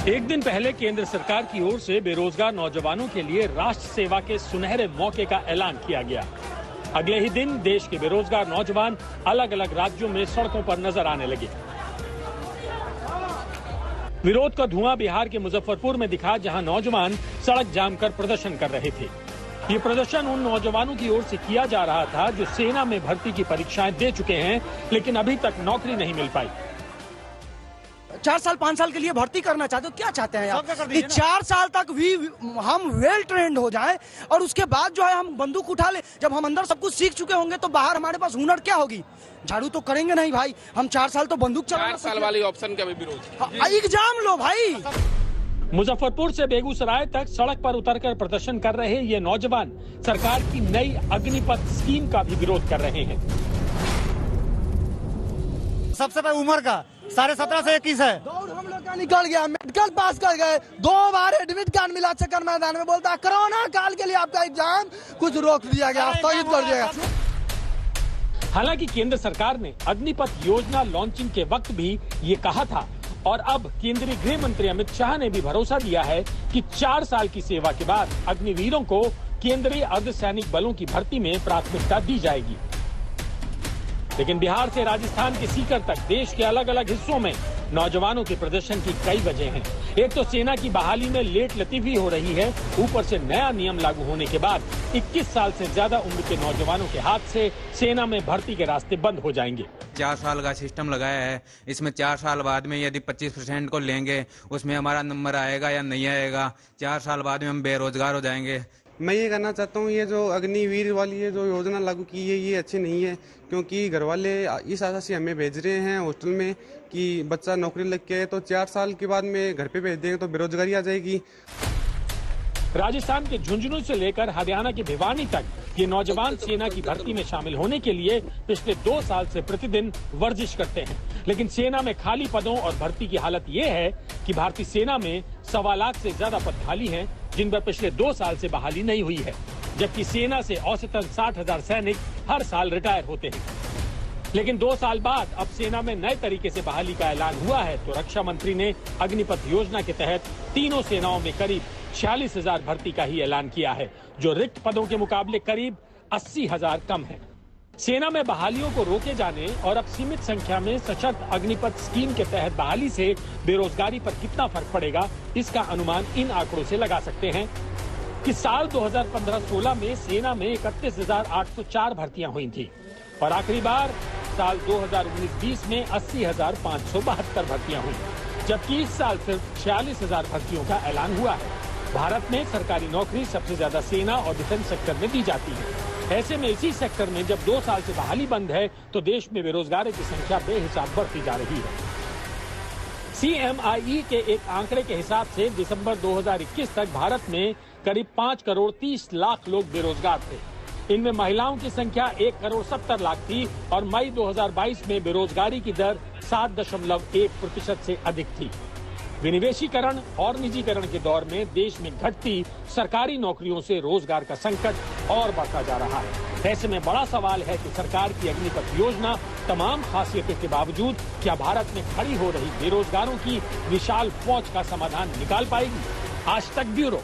एक दिन पहले केंद्र सरकार की ओर से बेरोजगार नौजवानों के लिए राष्ट्र सेवा के सुनहरे मौके का ऐलान किया गया। अगले ही दिन देश के बेरोजगार नौजवान अलग अलग राज्यों में सड़कों पर नजर आने लगे। विरोध का धुआं बिहार के मुजफ्फरपुर में दिखा, जहां नौजवान सड़क जाम कर प्रदर्शन कर रहे थे। ये प्रदर्शन उन नौजवानों की ओर से किया जा रहा था जो सेना में भर्ती की परीक्षाएं दे चुके हैं, लेकिन अभी तक नौकरी नहीं मिल पाई। 4 साल 5 साल के लिए भर्ती करना चाहते हो, क्या चाहते हैं आप कि 4 साल तक भी हम वेल ट्रेंड हो जाएं और उसके बाद जो है हम बंदूक उठा ले। जब हम अंदर सब कुछ सीख चुके होंगे तो बाहर हमारे पास हुनर क्या होगी? झाड़ू तो करेंगे नहीं भाई। हम 4 साल तो बंदूक चला। 4 साल वाली ऑप्शन का भी विरोध। एग्जाम लो भाई। मुजफ्फरपुर से बेगूसराय तक सड़क पर उतरकर प्रदर्शन कर रहे ये नौजवान सरकार की नई अग्निपथ स्कीम का भी विरोध कर रहे हैं। सबसे पहले उम्र का 17.5 से 21 है। दौड़ हम लोग का निकल गया, मेडिकल पास कर गए, 2 बार एडमिट कार्ड मिला चक्कर मैदान में। बोलता कोरोना काल के लिए आपका एग्जाम कुछ रोक दिया गया, स्थगित कर दिया गया। हालांकि केंद्र सरकार ने अग्निपथ योजना लॉन्चिंग के वक्त भी ये कहा था और अब केंद्रीय गृह मंत्री अमित शाह ने भी भरोसा दिया है कि 4 साल की सेवा के बाद अग्निवीरों को केंद्रीय अर्धसैनिक बलों की भर्ती में प्राथमिकता दी जाएगी। लेकिन बिहार से राजस्थान के सीकर तक देश के अलग अलग हिस्सों में नौजवानों के प्रदर्शन की कई वजह हैं। एक तो सेना की बहाली में लेट लतीफी हो रही है, ऊपर से नया नियम लागू होने के बाद 21 साल से ज्यादा उम्र के नौजवानों के हाथ से सेना में भर्ती के रास्ते बंद हो जाएंगे। 4 साल का सिस्टम लगाया है, इसमें 4 साल बाद में यदि 25% को लेंगे उसमें हमारा नंबर आएगा या नहीं आएगा। 4 साल बाद में हम बेरोजगार हो जाएंगे। मैं ये कहना चाहता हूँ, ये जो अग्निवीर वाली ये जो योजना लागू की है ये अच्छी नहीं है, क्योंकि घर वाले इस आशा से हमें भेज रहे हैं हॉस्टल में कि बच्चा नौकरी लग के है तो 4 साल के बाद में घर पे भेज देंगे तो बेरोजगारी आ जाएगी। राजस्थान के झुंझुनू से लेकर हरियाणा के भिवानी तक ये नौजवान सेना की भर्ती में शामिल होने के लिए पिछले 2 साल से प्रतिदिन वर्जिश करते हैं। लेकिन सेना में खाली पदों और भर्ती की हालत ये है कि भारतीय सेना में 1.25 लाख से ज्यादा पद खाली हैं, जिन पर पिछले 2 साल से बहाली नहीं हुई है, जबकि सेना से औसतन 60,000 सैनिक हर साल रिटायर होते हैं। लेकिन 2 साल बाद अब सेना में नए तरीके से बहाली का ऐलान हुआ है, तो रक्षा मंत्री ने अग्निपथ योजना के तहत तीनों सेनाओं में करीब 46,000 भर्ती का ही ऐलान किया है, जो रिक्त पदों के मुकाबले करीब 80,000 कम है। सेना में बहालियों को रोके जाने और अब सीमित संख्या में सशर्त अग्निपथ स्कीम के तहत बहाली से बेरोजगारी पर कितना फर्क पड़ेगा, इसका अनुमान इन आंकड़ों से लगा सकते हैं कि साल 2015-16 में सेना में 31,804 भर्तियां हुई थी और आखिरी बार साल 2019-20 में 80,572 भर्तियां हुई, जबकि इस साल सिर्फ 46,000 भर्तियों का ऐलान हुआ है। भारत में सरकारी नौकरी सबसे ज्यादा सेना और डिफेंस सेक्टर में दी जाती है। ऐसे में इसी सेक्टर में जब 2 साल से बहाली बंद है तो देश में बेरोजगारों की संख्या बेहिसाब बढ़ती जा रही है। CMIE के एक आंकड़े के हिसाब से दिसंबर 2021 तक भारत में करीब 5 करोड़ 30 लाख लोग बेरोजगार थे। इनमें महिलाओं की संख्या 1 करोड़ 70 लाख थी और मई 2022 में बेरोजगारी की दर 7.1% से अधिक थी। विनिवेशीकरण और निजीकरण के दौर में देश में घटती सरकारी नौकरियों से रोजगार का संकट और बढ़ता जा रहा है। ऐसे में बड़ा सवाल है कि सरकार की अग्निपथ योजना तमाम खासियतों के बावजूद क्या भारत में खड़ी हो रही बेरोजगारों की विशाल फौज का समाधान निकाल पाएगी? आज तक ब्यूरो।